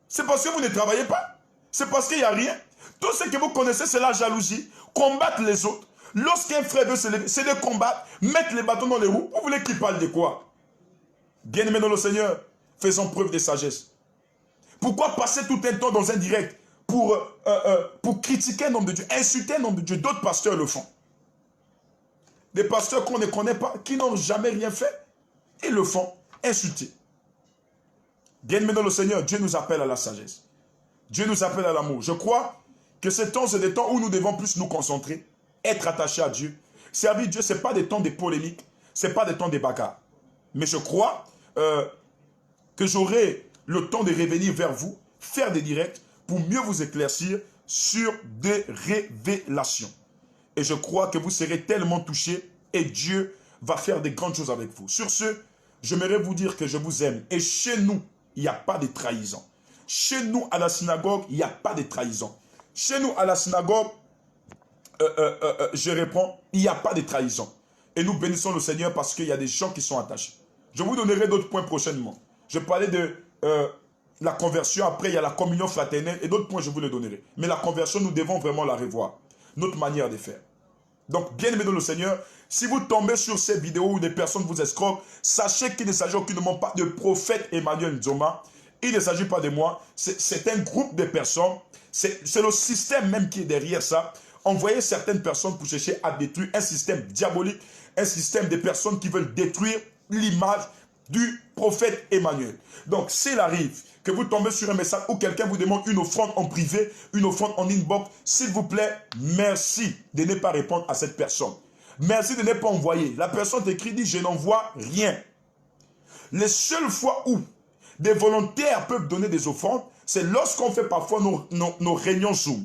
C'est parce que vous ne travaillez pas. C'est parce qu'il n'y a rien. Tout ce que vous connaissez, c'est la jalousie. Combattre les autres. Lorsqu'un frère veut se lever, c'est de combattre, mettre les bâtons dans les roues. Vous voulez qu'il parle de quoi? Bien-aimés dans le Seigneur, faisons preuve de sagesse. Pourquoi passer tout un temps dans un direct pour critiquer un homme de Dieu, insulter un homme de Dieu? D'autres pasteurs le font. Des pasteurs qu'on ne connaît pas, qui n'ont jamais rien fait, ils le font, insulter. Bien-aimés dans le Seigneur, Dieu nous appelle à la sagesse. Dieu nous appelle à l'amour. Je crois que ces temps, c'est des temps où nous devons plus nous concentrer, être attachés à Dieu. Servir Dieu, ce n'est pas des temps de polémique, ce n'est pas des temps de bagarre. Mais je crois que j'aurai le temps de revenir vers vous, faire des directs pour mieux vous éclaircir sur des révélations. Et je crois que vous serez tellement touchés et Dieu va faire des grandes choses avec vous. Sur ce, j'aimerais vous dire que je vous aime. Et chez nous, il n'y a pas de trahison. Chez nous, à la synagogue, il n'y a pas de trahison. Chez nous, à la synagogue, je réponds, il n'y a pas de trahison. Et nous bénissons le Seigneur parce qu'il y a des gens qui sont attachés. Je vous donnerai d'autres points prochainement. Je parlais de la conversion, après il y a la communion fraternelle et d'autres points je vous les donnerai. Mais la conversion, nous devons vraiment la revoir. Notre manière de faire. Donc, bien aimé dans le Seigneur, si vous tombez sur ces vidéos où des personnes vous escroquent, sachez qu'il ne s'agit aucunement pas de prophète Emmanuel Nzoma. Il ne s'agit pas de moi. C'est un groupe de personnes. C'est le système même qui est derrière ça. Envoyer certaines personnes pour chercher à détruire un système diabolique, un système de personnes qui veulent détruire l'image du prophète Emmanuel. Donc, s'il arrive que vous tombez sur un message où quelqu'un vous demande une offrande en privé, une offrande en inbox, s'il vous plaît, merci de ne pas répondre à cette personne. Merci de ne pas envoyer. La personne t'écrit, dit, je n'envoie rien. Les seules fois où des volontaires peuvent donner des offrandes, c'est lorsqu'on fait parfois nos réunions Zoom.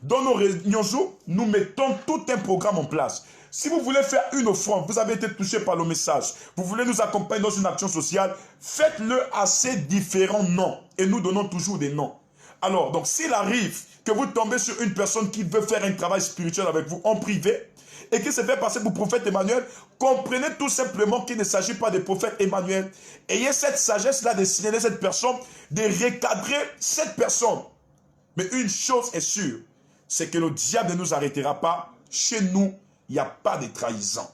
Dans nos réunions Zoom, nous mettons tout un programme en place. Si vous voulez faire une offrande, vous avez été touché par le message, vous voulez nous accompagner dans une action sociale, faites-le à ces différents noms. Et nous donnons toujours des noms. Alors, donc s'il arrive que vous tombez sur une personne qui veut faire un travail spirituel avec vous en privé, et qui se fait passer pour prophète Emmanuel, comprenez tout simplement qu'il ne s'agit pas de prophète Emmanuel. Ayez cette sagesse-là de signaler cette personne, de recadrer cette personne. Mais une chose est sûre, c'est que le diable ne nous arrêtera pas. Chez nous, il n'y a pas de trahison.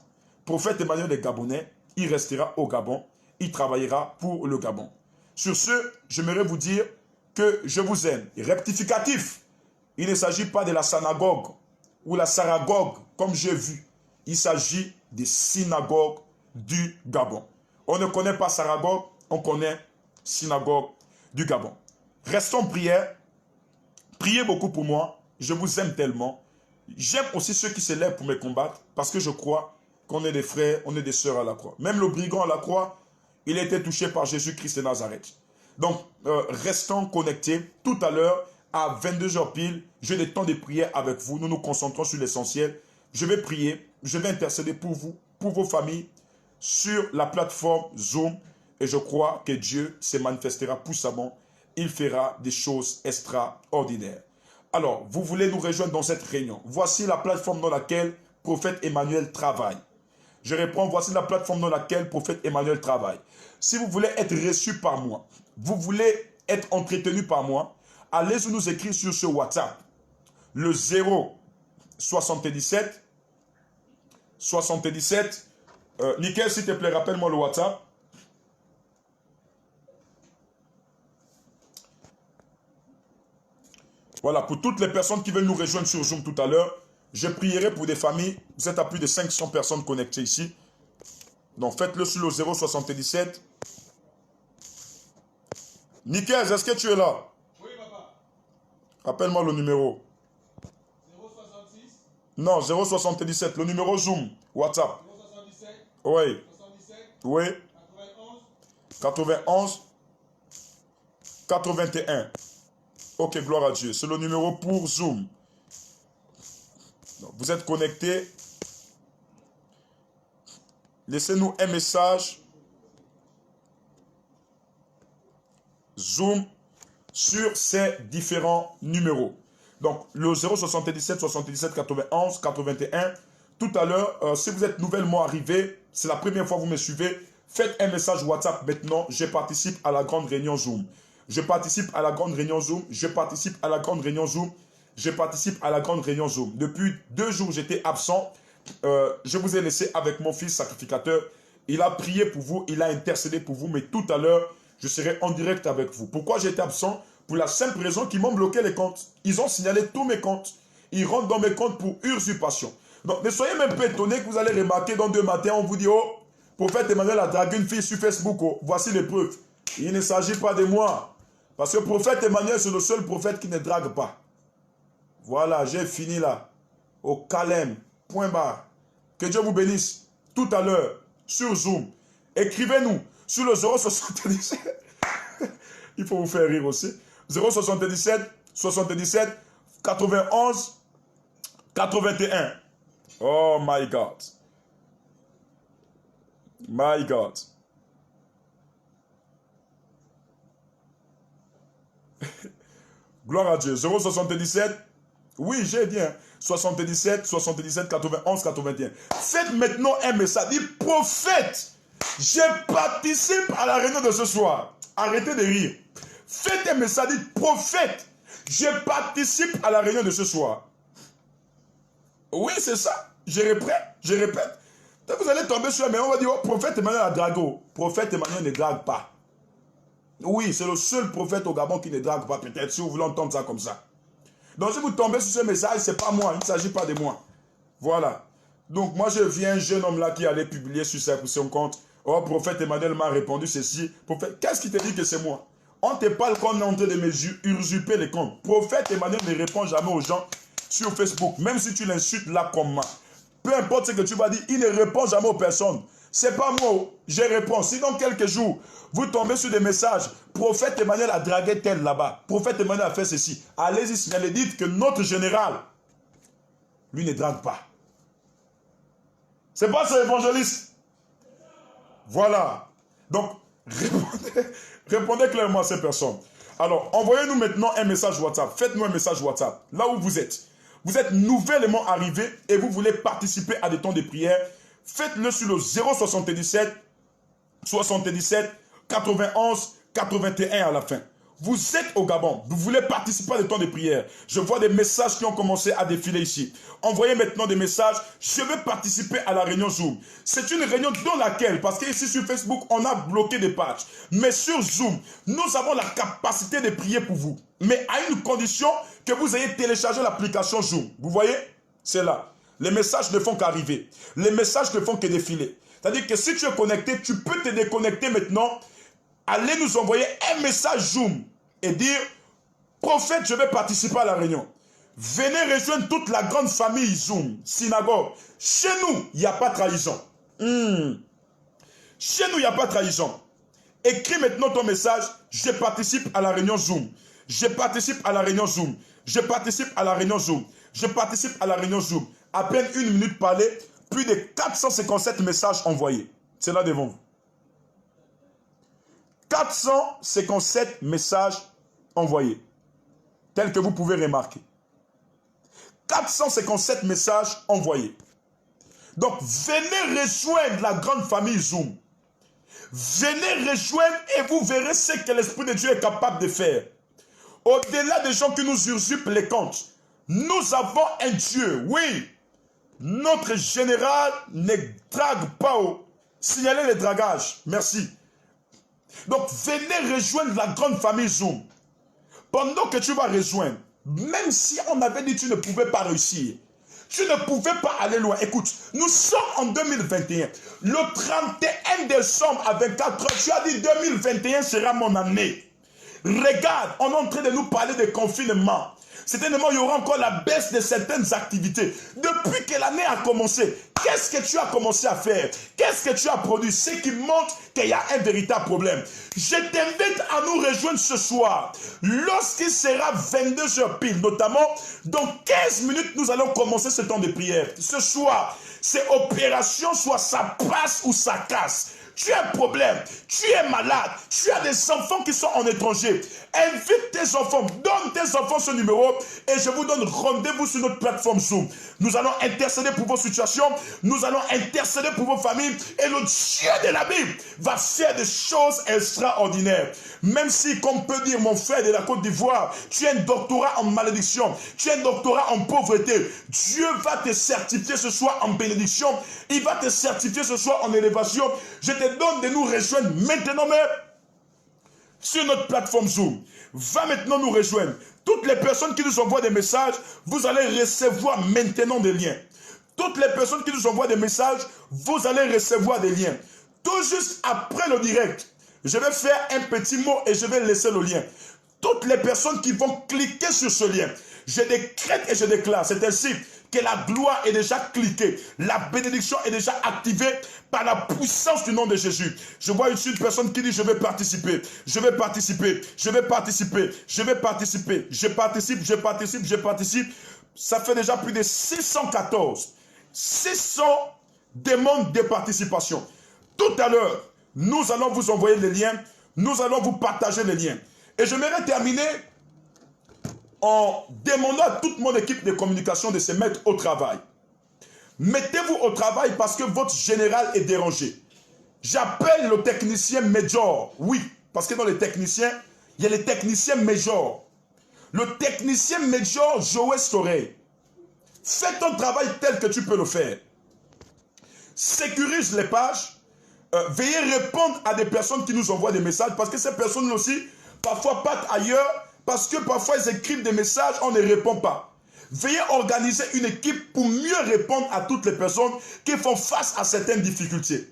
Prophète Emmanuel est Gabonais, il restera au Gabon, il travaillera pour le Gabon. Sur ce, j'aimerais vous dire que je vous aime. Rectificatif, il ne s'agit pas de la synagogue ou la saragogue, comme j'ai vu. Il s'agit des synagogues du Gabon. On ne connaît pas saragogue, on connaît synagogue du Gabon. Restons en prière. Priez beaucoup pour moi. Je vous aime tellement. J'aime aussi ceux qui se lèvent pour me combattre parce que je crois qu'on est des frères, on est des sœurs à la croix. Même le brigand à la croix, il a été touché par Jésus-Christ de Nazareth. Donc, restons connectés. Tout à l'heure, à 22h pile, j'ai des temps de prière avec vous. Nous nous concentrons sur l'essentiel. Je vais prier, je vais intercéder pour vous, pour vos familles, sur la plateforme Zoom. Et je crois que Dieu se manifestera puissamment. Il fera des choses extraordinaires. Alors, vous voulez nous rejoindre dans cette réunion. Voici la plateforme dans laquelle prophète Emmanuel travaille. Je réponds, voici la plateforme dans laquelle prophète Emmanuel travaille. Si vous voulez être reçu par moi, vous voulez être entretenu par moi, allez nous écrire sur ce WhatsApp. Le 077 77. Nickel, s'il te plaît, rappelle-moi le WhatsApp. Voilà, pour toutes les personnes qui veulent nous rejoindre sur Zoom tout à l'heure, je prierai pour des familles. Vous êtes à plus de 500 personnes connectées ici. Donc faites-le sur le 077. Nickel, est-ce que tu es là? Oui, papa. Rappelle-moi le numéro. 066. Non, 077, le numéro Zoom, WhatsApp. 077. Oui. 77. Oui. 91. 91 81. Ok, gloire à Dieu. C'est le numéro pour Zoom. Donc, vous êtes connectés. Laissez-nous un message. Zoom sur ces différents numéros. Donc, le 077 77 91 81. Tout à l'heure, si vous êtes nouvellement arrivé, c'est la première fois que vous me suivez, faites un message WhatsApp maintenant. Je participe à la grande réunion Zoom. Je participe à la grande réunion Zoom. Je participe à la grande réunion Zoom. Je participe à la grande réunion Zoom. Depuis 2 jours, j'étais absent. Je vous ai laissé avec mon fils sacrificateur. Il a prié pour vous, il a intercédé pour vous, mais tout à l'heure, je serai en direct avec vous. Pourquoi j'étais absent? Pour la simple raison qu'ils m'ont bloqué les comptes. Ils ont signalé tous mes comptes. Ils rentrent dans mes comptes pour usurpation. Donc ne soyez même pas étonnés que vous allez remarquer dans 2 matins, on vous dit, oh, prophète Emmanuel a dragué une fille sur Facebook. Oh, voici les preuves. Il ne s'agit pas de moi. Parce que prophète Emmanuel, c'est le seul prophète qui ne drague pas. Voilà, j'ai fini là. Au calme. Point barre. Que Dieu vous bénisse. Tout à l'heure, sur Zoom. Écrivez-nous sur le 077. Il faut vous faire rire aussi. 077 77 91 81. Oh my God. My God. Gloire à Dieu. 077. Oui, j'ai dit. 77, 77, 91, 81. Faites maintenant un message. Dit prophète, je participe à la réunion de ce soir. Arrêtez de rire. Faites un message. Dit prophète, je participe à la réunion de ce soir. Oui, c'est ça. Je répète, je répète. Vous allez tomber sur la maison, on va dire, oh, prophète Emmanuel a dragué. Prophète Emmanuel ne drague pas. Oui, c'est le seul prophète au Gabon qui ne drague pas, peut-être, si vous voulez entendre ça comme ça. Donc, si vous tombez sur ce message, ce n'est pas moi, il ne s'agit pas de moi. Voilà. Donc, moi, je viens, un jeune homme là qui allait publier sur son compte. Oh, prophète Emmanuel m'a répondu ceci. Prophète, qu'est-ce qui te dit que c'est moi? On te parle qu'on est en train de usurper les comptes. Prophète Emmanuel ne répond jamais aux gens sur Facebook, même si tu l'insultes là comme moi. Peu importe ce que tu vas dire, il ne répond jamais aux personnes. C'est pas moi, je réponds. Si dans quelques jours, vous tombez sur des messages, prophète Emmanuel a dragué tel là-bas, prophète Emmanuel a fait ceci, allez-y signaler, dites que notre général, lui ne drague pas. C'est pas ce évangéliste. Voilà. Donc, répondez clairement à ces personnes. Alors, envoyez-nous maintenant un message WhatsApp. Faites-nous un message WhatsApp, là où vous êtes. Vous êtes nouvellement arrivé et vous voulez participer à des temps de prière. Faites-le sur le 077 77 91 81 à la fin. Vous êtes au Gabon, vous voulez participer à des temps de prière. Je vois des messages qui ont commencé à défiler ici. Envoyez maintenant des messages. Je veux participer à la réunion Zoom. C'est une réunion dans laquelle, parce qu'ici sur Facebook, on a bloqué des pages. Mais sur Zoom, nous avons la capacité de prier pour vous. Mais à une condition que vous ayez téléchargé l'application Zoom. Vous voyez? C'est là. Les messages ne font qu'arriver. Les messages ne font que défiler. C'est-à-dire que si tu es connecté, tu peux te déconnecter maintenant. Allez nous envoyer un message Zoom et dire « Prophète, je vais participer à la réunion. Venez rejoindre toute la grande famille Zoom, synagogue. Chez nous, il n'y a pas de trahison. Chez nous, il n'y a pas de trahison. Écris maintenant ton message « Je participe à la réunion Zoom. Je participe à la réunion Zoom. Je participe à la réunion Zoom. Je participe à la réunion Zoom. » À peine une minute parlée, plus de 457 messages envoyés. C'est là devant vous. 457 messages envoyés, tels que vous pouvez remarquer. 457 messages envoyés. Donc, venez rejoindre la grande famille Zoom. Venez rejoindre et vous verrez ce que l'Esprit de Dieu est capable de faire. Au-delà des gens qui nous usurpent les comptes, nous avons un Dieu, oui. Notre général ne drague pas. Signalez les dragages. Merci. Donc, venez rejoindre la grande famille Zoom. Pendant que tu vas rejoindre, même si on avait dit que tu ne pouvais pas réussir, tu ne pouvais pas aller loin. Écoute, nous sommes en 2021. Le 31 décembre à 24 heures, tu as dit 2021 sera mon année. Regarde, on est en train de nous parler de confinement. Certainement, il y aura encore la baisse de certaines activités. Depuis que l'année a commencé, qu'est-ce que tu as commencé à faire? Qu'est-ce que tu as produit? Ce qui montre qu'il y a un véritable problème. Je t'invite à nous rejoindre ce soir. Lorsqu'il sera 22 h pile, notamment, dans 15 minutes, nous allons commencer ce temps de prière. Ce soir, c'est opération, soit ça passe ou ça casse. Tu as un problème, tu es malade, tu as des enfants qui sont en étranger. Invite tes enfants, donne tes enfants ce numéro et je vous donne rendez-vous sur notre plateforme Zoom. Nous allons intercéder pour vos situations, nous allons intercéder pour vos familles et le Dieu de la Bible va faire des choses extraordinaires. Même si, comme peut dire mon frère de la Côte d'Ivoire, tu as un doctorat en malédiction, tu as un doctorat en pauvreté, Dieu va te certifier ce soir en bénédiction, il va te certifier ce soir en élévation. Je te donne de nous rejoindre maintenant même sur notre plateforme Zoom. Va maintenant nous rejoindre. Toutes les personnes qui nous envoient des messages, vous allez recevoir maintenant des liens. Toutes les personnes qui nous envoient des messages, vous allez recevoir des liens. Tout juste après le direct, je vais faire un petit mot et je vais laisser le lien. Toutes les personnes qui vont cliquer sur ce lien, je décrète et je déclare, c'est ainsi que la gloire est déjà cliquée, la bénédiction est déjà activée par la puissance du nom de Jésus. Je vois ici une personne qui dit je vais participer, je vais participer, je vais participer, je vais participer, je participe, je participe, je participe. Ça fait déjà plus de 614, 600 demandes de participation. Tout à l'heure, nous allons vous envoyer les liens, nous allons vous partager les liens. Et je vais terminer en demandant à toute mon équipe de communication de se mettre au travail. Mettez-vous au travail parce que votre général est dérangé. J'appelle le technicien major. Oui, parce que dans les techniciens, il y a les techniciens major. Le technicien major, Joël Storey. Fais ton travail tel que tu peux le faire. Sécurise les pages. Veuillez répondre à des personnes qui nous envoient des messages parce que ces personnes aussi, parfois partent ailleurs parce que parfois ils écrivent des messages, on ne répond pas. Veuillez organiser une équipe pour mieux répondre à toutes les personnes qui font face à certaines difficultés.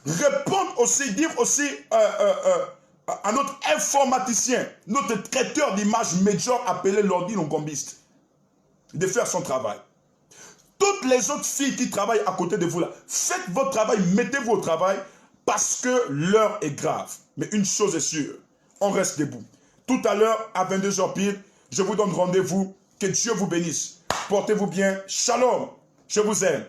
Répondre aussi, dire aussi à notre informaticien, notre traiteur d'image major appelé l'ordinocombiste, de faire son travail. Toutes les autres filles qui travaillent à côté de vous là, faites votre travail, mettez-vous au travail parce que l'heure est grave. Mais une chose est sûre, on reste debout. Tout à l'heure, à 22h pile, je vous donne rendez-vous. Que Dieu vous bénisse. Portez-vous bien. Shalom. Je vous aime.